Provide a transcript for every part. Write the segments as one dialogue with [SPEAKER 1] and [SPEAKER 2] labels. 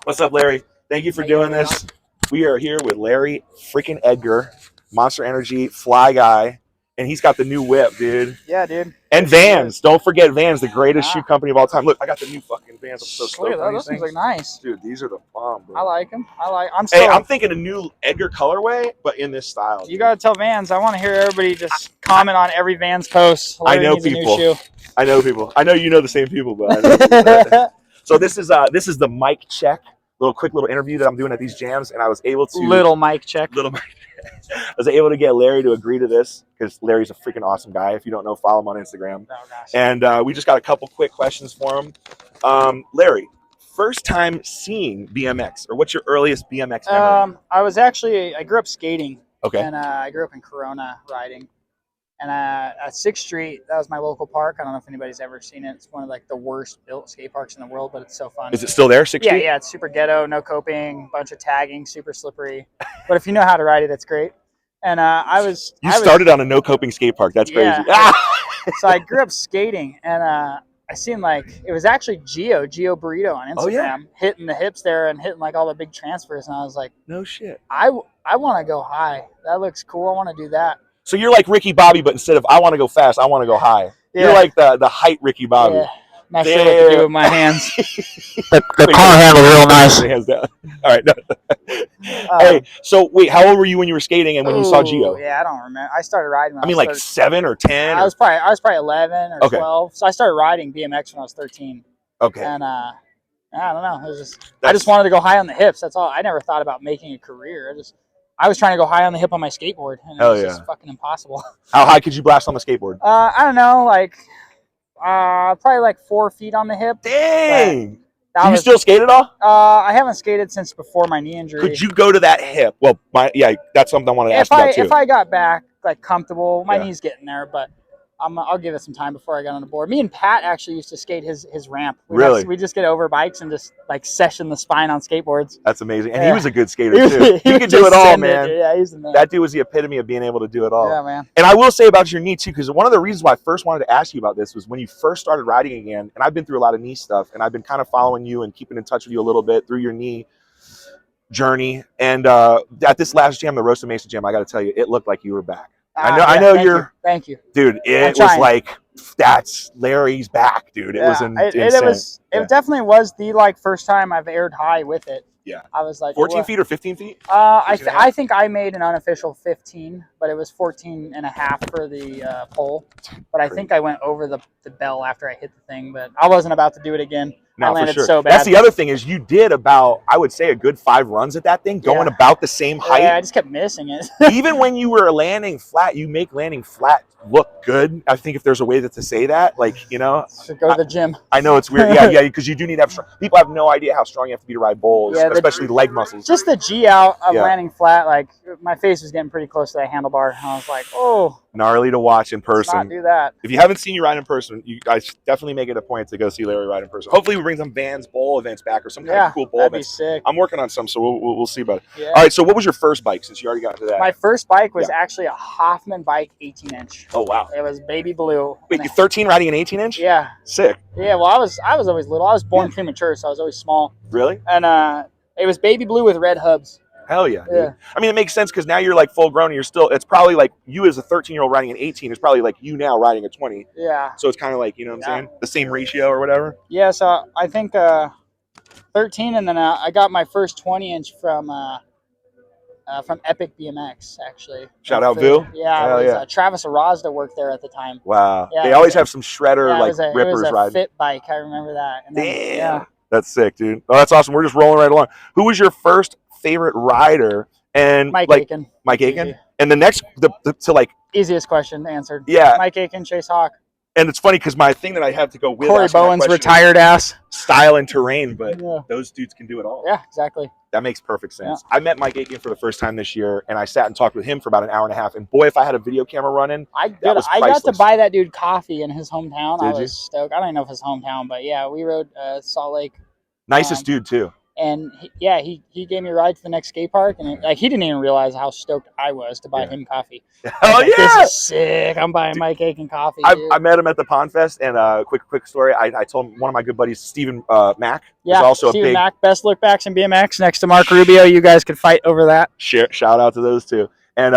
[SPEAKER 1] What's up, Larry? Thank you for doing this. We are here with Larry freaking Edgar, Monster Energy Fly Guy, and he's got the new whip, dude.
[SPEAKER 2] Yeah, dude.
[SPEAKER 1] And Vans. Don't forget Vans, the greatest shoe company of all time. Look, I got the new fucking Vans. I'm so stoked on these
[SPEAKER 2] things look nice.
[SPEAKER 1] Dude, these are the bomb, bro.
[SPEAKER 2] I like them.
[SPEAKER 1] Hey, I'm thinking a new Edgar colorway, but in this style.
[SPEAKER 2] You gotta tell Vans. I want to hear everybody just comment on every Vans post.
[SPEAKER 1] I know people. I know people. I know you know the same people, but I know people. So this is the mic check. Quick little interview that I'm doing at these jams, and I was able to
[SPEAKER 2] little mic check.
[SPEAKER 1] I was able to get Larry to agree to this because Larry's a freaking awesome guy. If you don't know, follow him on Instagram.
[SPEAKER 2] Oh, gosh.
[SPEAKER 1] And we just got a couple quick questions for him. Larry, first time seeing BMX, or what's your earliest BMX memory?
[SPEAKER 2] I grew up skating.
[SPEAKER 1] Okay.
[SPEAKER 2] And I grew up in Corona riding. And at 6th Street, that was my local park. I don't know if anybody's ever seen it. It's one of like the worst built skate parks in the world, but it's so fun.
[SPEAKER 1] Is it still there, 6th Street?
[SPEAKER 2] Yeah, it's super ghetto, no coping, bunch of tagging, super slippery. But if you know how to ride it, it's great. And You
[SPEAKER 1] started on a no coping skate park. That's crazy.
[SPEAKER 2] Yeah. So I grew up skating, and I seen it was actually Gio Burrito on Instagram hitting the hips there and hitting like all the big transfers, and I was like,
[SPEAKER 1] no shit.
[SPEAKER 2] I want to go high. That looks cool. I want to do that.
[SPEAKER 1] So you're like Ricky Bobby, but instead of I want to go fast, I want to go high. Yeah. You're like the height Ricky Bobby.
[SPEAKER 2] Yeah. Not sure what to do with my hands.
[SPEAKER 3] the car handle's real nice.
[SPEAKER 1] Hands down. All right. No. Hey, so wait, how old were you when you were skating and when you saw Gio?
[SPEAKER 2] Yeah, I don't remember. I started riding when
[SPEAKER 1] like 7 or 10?
[SPEAKER 2] I was probably 11 or 12. So I started riding BMX when I was 13.
[SPEAKER 1] Okay.
[SPEAKER 2] And I don't know. I just wanted to go high on the hips. That's all. I never thought about making a career. I was trying to go high on the hip on my skateboard, and it was just fucking impossible.
[SPEAKER 1] How high could you blast on the skateboard?
[SPEAKER 2] I don't know, probably like 4 feet on the hip.
[SPEAKER 1] Dang! Do you still skate at all?
[SPEAKER 2] I haven't skated since before my knee injury.
[SPEAKER 1] Could you go to that hip? Well, that's something I want to ask about too.
[SPEAKER 2] If I got back comfortable, my knee's getting there, but I'll give it some time before I got on the board. Me and Pat actually used to skate his ramp. We just get over bikes and just session the spine on skateboards.
[SPEAKER 1] That's amazing. And he was a good skater too. He could do it all, man.
[SPEAKER 2] Yeah, he's the man.
[SPEAKER 1] That dude was the epitome of being able to do it all.
[SPEAKER 2] Yeah, man.
[SPEAKER 1] And I will say about your knee too, because one of the reasons why I first wanted to ask you about this was when you first started riding again, and I've been through a lot of knee stuff, and I've been kind of following you and keeping in touch with you a little bit through your knee journey. And at this last jam, the Rosa Mesa jam, I got to tell you, it looked like you were back. I know you're.
[SPEAKER 2] Thank you,
[SPEAKER 1] dude. It was like that's Larry's back, dude. It was insane.
[SPEAKER 2] It definitely was the first time I've aired high with it.
[SPEAKER 1] Yeah,
[SPEAKER 2] I was like
[SPEAKER 1] 14 feet or 15 feet.
[SPEAKER 2] I think I made an unofficial 15, but it was 14 and a half for the pole. But I think I went over the bell after I hit the thing. But I wasn't about to do it again.
[SPEAKER 1] No,
[SPEAKER 2] I landed
[SPEAKER 1] for sure.
[SPEAKER 2] So bad.
[SPEAKER 1] That's the other thing is you did about, I would say, a good 5 runs at that thing, going about the same height.
[SPEAKER 2] Yeah, I just kept missing it.
[SPEAKER 1] Even when you were landing flat, you make landing flat look good. I think if there's a way to say that,
[SPEAKER 2] should go to the gym.
[SPEAKER 1] I know it's weird. Yeah, because you do need to have strong. People have no idea how strong you have to be to ride bowls, especially leg muscles.
[SPEAKER 2] Just the G out of landing flat, my face was getting pretty close to that handlebar. And I was like, oh.
[SPEAKER 1] Gnarly to watch in person.
[SPEAKER 2] Let's not do that.
[SPEAKER 1] If you haven't seen you ride in person, you guys definitely make it a point to go see Larry ride in person. Hopefully, we bring some Vans bowl events back or some kind of cool bowl events.
[SPEAKER 2] That'd be sick.
[SPEAKER 1] I'm working on some, so we'll see about it. Yeah. All right. So, what was your first bike? Since you already got into that,
[SPEAKER 2] my first bike was actually a Hoffman bike, 18-inch.
[SPEAKER 1] Oh wow!
[SPEAKER 2] It was baby blue.
[SPEAKER 1] Wait, you're 13 riding an 18-inch?
[SPEAKER 2] Yeah.
[SPEAKER 1] Sick.
[SPEAKER 2] Yeah. Well, I was always little. I was born premature, so I was always small.
[SPEAKER 1] Really?
[SPEAKER 2] And it was baby blue with red hubs.
[SPEAKER 1] Hell yeah. Dude. I mean, it makes sense because now you're full grown and you're still, it's probably like you as a 13-year-old riding an 18 is probably like you now riding a 20.
[SPEAKER 2] Yeah.
[SPEAKER 1] So it's kind of like, you know what I'm saying? The same ratio or whatever.
[SPEAKER 2] Yeah. So I think 13, and then I got my first 20-inch from Epic BMX, actually.
[SPEAKER 1] Shout out Vu.
[SPEAKER 2] Yeah. Travis Arozda worked there at the time.
[SPEAKER 1] Wow. Yeah, they always have some shredder rippers
[SPEAKER 2] riding. It was a fit bike. I remember that. And then,
[SPEAKER 1] damn. Yeah. That's sick, dude. Oh, that's awesome. We're just rolling right along. Who was your first favorite rider? And
[SPEAKER 2] Mike Aiken.
[SPEAKER 1] Mike Aiken. Easy. And the next,
[SPEAKER 2] easiest question answered.
[SPEAKER 1] Yeah.
[SPEAKER 2] Mike Aiken, Chase Hawk.
[SPEAKER 1] And it's funny because my thing that I have to go with
[SPEAKER 2] Corey Bowen's retired ass.
[SPEAKER 1] Style and terrain, but those dudes can do it all.
[SPEAKER 2] Yeah, exactly.
[SPEAKER 1] That makes perfect sense. Yeah. I met Mike Aiken for the first time this year, and I sat and talked with him for about an hour and a half. And boy, if I had a video camera running, I got
[SPEAKER 2] to buy that dude coffee in his hometown. I was stoked. I don't even know if it's hometown, but yeah, we rode Salt Lake.
[SPEAKER 1] Nicest dude too.
[SPEAKER 2] And he gave me a ride to the next skate park, and he didn't even realize how stoked I was to buy him coffee.
[SPEAKER 1] Oh
[SPEAKER 2] like,
[SPEAKER 1] yeah,
[SPEAKER 2] this is sick! I'm buying Mike Aiken coffee.
[SPEAKER 1] I met him at the Pond Fest, and quick story. I told him one of my good buddies, Stephen Mack, is also
[SPEAKER 2] Steven
[SPEAKER 1] a big
[SPEAKER 2] Mack, best lookbacks in BMX next to Mark Rubio. You guys could fight over that.
[SPEAKER 1] shout out to those two. And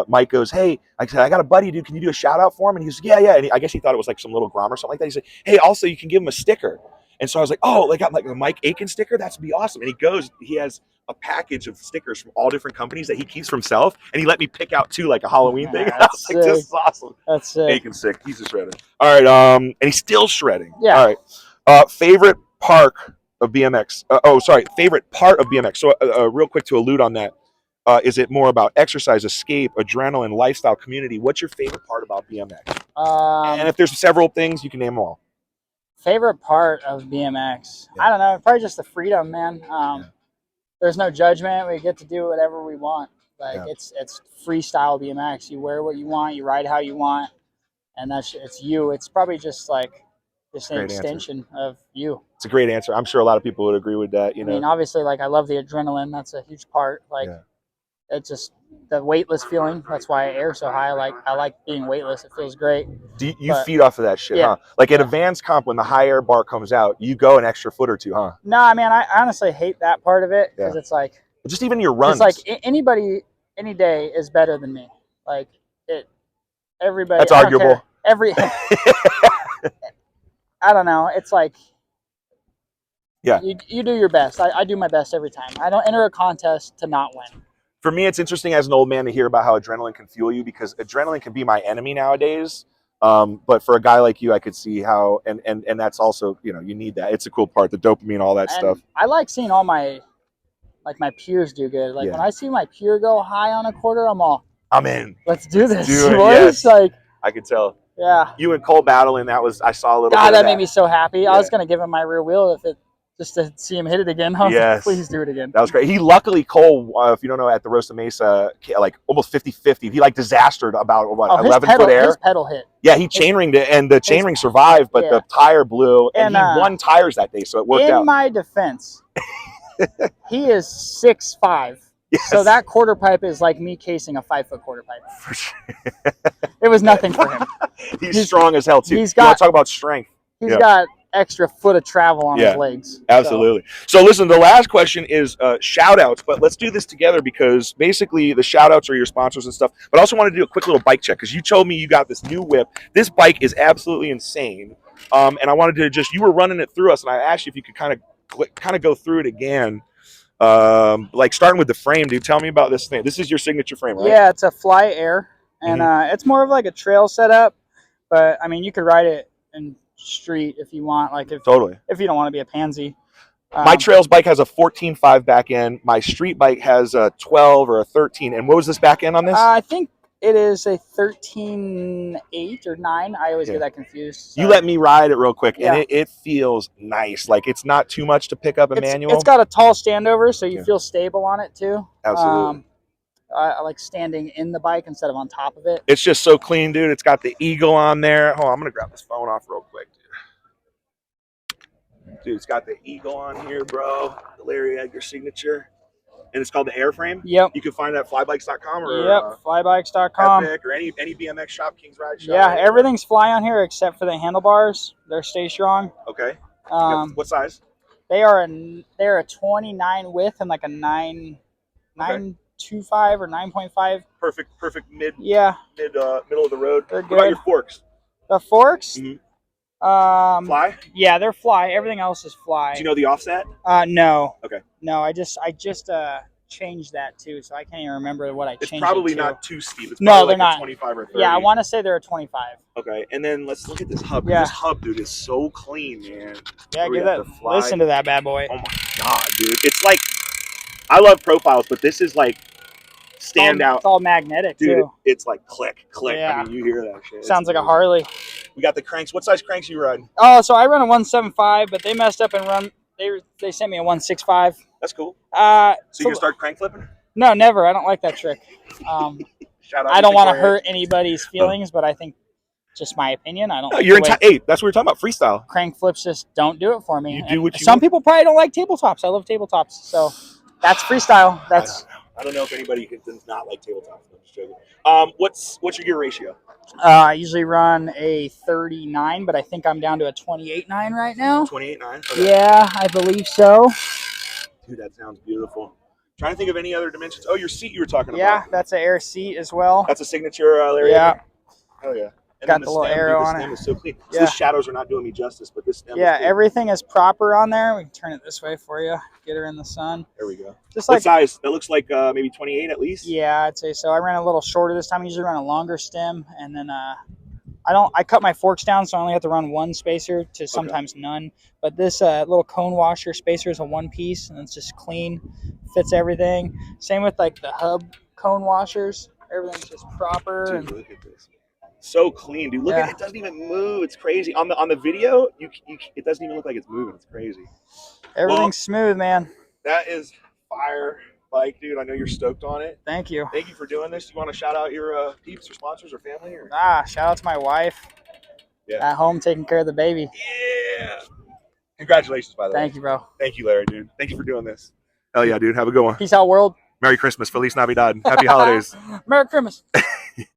[SPEAKER 1] Mike goes, hey, I said, I got a buddy, dude. Can you do a shout out for him? And he goes, yeah. And I guess he thought it was like some little Grom or something like that. He said, hey, also you can give him a sticker. And so I was like, oh, I got like a Mike Aiken sticker. That'd be awesome. And he has a package of stickers from all different companies that he keeps for himself. And he let me pick out 2, like a Halloween thing. I was like, this is awesome.
[SPEAKER 2] That's sick.
[SPEAKER 1] Aiken's sick. He's a shredder. All right. And he's still shredding.
[SPEAKER 2] Yeah.
[SPEAKER 1] All right. Favorite park of BMX. Favorite part of BMX. So real quick to allude on that. Is it more about exercise, escape, adrenaline, lifestyle, community? What's your favorite part about BMX? And if there's several things, you can name them all.
[SPEAKER 2] Favorite part of BMX? I don't know. Probably just the freedom, man. There's no judgment. We get to do whatever we want. It's freestyle BMX. You wear what you want. You ride how you want, and it's you. It's probably just like just an extension of you.
[SPEAKER 1] It's a great answer. I'm sure a lot of people would agree with that. I mean,
[SPEAKER 2] obviously, like I love the adrenaline. That's a huge part. It's just the weightless feeling. That's why I air so high. I like being weightless. It feels great.
[SPEAKER 1] Do you feed off of that shit, huh? Like at advanced comp, when the high air bar comes out, you go an extra foot or two, huh?
[SPEAKER 2] No, I mean, I honestly hate that part of it because it's like
[SPEAKER 1] just even your runs.
[SPEAKER 2] It's like anybody, any day is better than me. Like everybody.
[SPEAKER 1] That's arguable.
[SPEAKER 2] I don't know. It's like.
[SPEAKER 1] Yeah.
[SPEAKER 2] You do your best. I do my best every time. I don't enter a contest to not win.
[SPEAKER 1] For me, it's interesting as an old man to hear about how adrenaline can fuel you, because adrenaline can be my enemy nowadays. But for a guy like you, I could see how, and that's also, you need that. It's a cool part, the dopamine, all that stuff.
[SPEAKER 2] I like seeing all my peers do good. When I see my peer go high on a quarter, I'm in. Let's do this.
[SPEAKER 1] Yes.
[SPEAKER 2] Like,
[SPEAKER 1] I could tell.
[SPEAKER 2] Yeah.
[SPEAKER 1] You and Cole battling, I saw a little bit
[SPEAKER 2] God,
[SPEAKER 1] of
[SPEAKER 2] that made me so happy. Yeah. I was going to give him my rear wheel just to see him hit it again.
[SPEAKER 1] Yes.
[SPEAKER 2] Please do it again.
[SPEAKER 1] That was great. He luckily, Cole, if you don't know, at the Rosa Mesa, like almost 50-50. He disastered about 11-foot air.
[SPEAKER 2] His pedal hit.
[SPEAKER 1] Yeah, he chainringed it, and the chainring survived, but the tire blew, and he won tires that day, so it worked out.
[SPEAKER 2] In my defense, he is 6'5". Yes. So that quarter pipe is like me casing a 5-foot quarter pipe.
[SPEAKER 1] For sure.
[SPEAKER 2] It was nothing for him.
[SPEAKER 1] He's strong as hell, too. You want to talk about strength.
[SPEAKER 2] He's got extra foot of travel on his legs.
[SPEAKER 1] Absolutely. So listen, the last question is shout outs, but let's do this together, because basically the shout outs are your sponsors and stuff. But I also want to do a quick little bike check, because you told me you got this new whip. This bike is absolutely insane. And I wanted to you were running it through us, and I asked you if you could kind of go through it again. Starting with the frame, dude. Tell me about this thing. This is your signature frame, right?
[SPEAKER 2] Yeah, it's a Fly Air, and it's more of like a trail setup, but I mean, you could ride it in street if you want, if you don't want to be a pansy.
[SPEAKER 1] My trails bike has a 14.5 back end. My street bike has a 12 or a 13. And what was this back end on this?
[SPEAKER 2] I think it is a 13.8 or 9. I always get that confused.
[SPEAKER 1] So. You let me ride it real quick, and it feels nice. It's not too much to pick up a manual.
[SPEAKER 2] It's got a tall standover, so you feel stable on it too.
[SPEAKER 1] Absolutely.
[SPEAKER 2] I like standing in the bike instead of on top of it.
[SPEAKER 1] It's just so clean, dude. It's got the eagle on there. Hold on, I'm going to grab this phone off real quick, dude. Dude, it's got the eagle on here, bro. The Larry Edgar signature. And it's called the Airframe?
[SPEAKER 2] Yep.
[SPEAKER 1] You can find it at flybikes.com or
[SPEAKER 2] flybikes.com.
[SPEAKER 1] Epic or any BMX shop, King's Ride shop.
[SPEAKER 2] Yeah, everything's Fly on here except for the handlebars. They're Stay Strong.
[SPEAKER 1] Okay. What size?
[SPEAKER 2] They're a 29 width and like a 9.25 or 9.5.
[SPEAKER 1] Perfect mid.
[SPEAKER 2] Yeah.
[SPEAKER 1] Middle of the road.
[SPEAKER 2] They're good.
[SPEAKER 1] What about your forks?
[SPEAKER 2] The forks?
[SPEAKER 1] Mm-hmm. Fly?
[SPEAKER 2] Yeah, they're Fly. Everything else is Fly.
[SPEAKER 1] Do you know the offset?
[SPEAKER 2] No.
[SPEAKER 1] Okay.
[SPEAKER 2] No, I just changed that too, so I can't even remember what I changed.
[SPEAKER 1] It's probably
[SPEAKER 2] it to.
[SPEAKER 1] not too steep. It's probably
[SPEAKER 2] they're not.
[SPEAKER 1] 25 or 30.
[SPEAKER 2] Yeah, I want to say they're a 25.
[SPEAKER 1] Okay, and then let's look at this hub.
[SPEAKER 2] Yeah.
[SPEAKER 1] This hub, dude, is so clean, man.
[SPEAKER 2] Yeah, listen to that bad boy.
[SPEAKER 1] Oh my god, dude! It's like, I love profiles, but this is like stand out.
[SPEAKER 2] It's all magnetic,
[SPEAKER 1] dude.
[SPEAKER 2] Too.
[SPEAKER 1] It's like click.
[SPEAKER 2] Yeah.
[SPEAKER 1] I mean, you hear that shit.
[SPEAKER 2] Sounds like a Harley.
[SPEAKER 1] We got the cranks. What size cranks you run?
[SPEAKER 2] Oh, so I run a 175, but they messed up and run. They sent me a 165.
[SPEAKER 1] That's cool.
[SPEAKER 2] So
[SPEAKER 1] you gonna start crank flipping?
[SPEAKER 2] No, never. I don't like that trick.
[SPEAKER 1] Shout out.
[SPEAKER 2] I don't want to hurt anybody's feelings, but I think just my opinion. I don't.
[SPEAKER 1] No,
[SPEAKER 2] Like
[SPEAKER 1] you're
[SPEAKER 2] the way
[SPEAKER 1] hey, that's what we're talking about. Freestyle.
[SPEAKER 2] crank flips just don't do it for me.
[SPEAKER 1] You do
[SPEAKER 2] And
[SPEAKER 1] what you
[SPEAKER 2] some
[SPEAKER 1] want.
[SPEAKER 2] people probably don't like tabletops. I love tabletops, so that's freestyle. That's
[SPEAKER 1] I don't know if anybody does not like tabletops. I'm just joking. What's your gear ratio?
[SPEAKER 2] I usually run a 39, but I think I'm down to a 28.9 right now.
[SPEAKER 1] 28.9. Okay.
[SPEAKER 2] Yeah, I believe so.
[SPEAKER 1] Dude, that sounds beautiful. Trying to think of any other dimensions. Oh, your seat you were talking about.
[SPEAKER 2] Yeah, that's an air seat as well.
[SPEAKER 1] That's a signature Larry
[SPEAKER 2] Yeah.
[SPEAKER 1] Edgar? Hell yeah. And
[SPEAKER 2] Got
[SPEAKER 1] then
[SPEAKER 2] the little
[SPEAKER 1] stem,
[SPEAKER 2] arrow
[SPEAKER 1] dude, the
[SPEAKER 2] on
[SPEAKER 1] stem
[SPEAKER 2] it.
[SPEAKER 1] is so clean. So
[SPEAKER 2] Yeah.
[SPEAKER 1] the shadows are not doing me justice, but this stem
[SPEAKER 2] Yeah,
[SPEAKER 1] is cool.
[SPEAKER 2] everything is proper on there. We can turn it this way for you. Get her in the sun.
[SPEAKER 1] There we go.
[SPEAKER 2] Just
[SPEAKER 1] What
[SPEAKER 2] like
[SPEAKER 1] size? That looks like maybe 28 at least.
[SPEAKER 2] yeah, I'd say so. I ran a little shorter this time. I usually run a longer stem, and then I cut my forks down, so I only have to run one spacer to sometimes none. But this little cone washer spacer is a one piece, and it's just clean, fits everything. Same with like the hub cone washers. Everything's just proper.
[SPEAKER 1] Dude,
[SPEAKER 2] And
[SPEAKER 1] look at this. So clean, dude. Look at it. It doesn't even move. It's crazy. On the video, it doesn't even look like it's moving. It's crazy.
[SPEAKER 2] everything's smooth, man.
[SPEAKER 1] That is fire bike, dude. I know you're stoked on it.
[SPEAKER 2] Thank you.
[SPEAKER 1] Thank you for doing this. You want to shout out your peeps or sponsors or family? Or?
[SPEAKER 2] Shout out to my wife at home taking care of the baby.
[SPEAKER 1] Yeah. Congratulations, by the way.
[SPEAKER 2] Thank you, bro.
[SPEAKER 1] Thank you, Larry, dude. Thank you for doing this. Hell yeah, dude. Have a good one.
[SPEAKER 2] Peace out, world.
[SPEAKER 1] Merry Christmas. Feliz Navidad. Happy holidays.
[SPEAKER 2] Merry Christmas.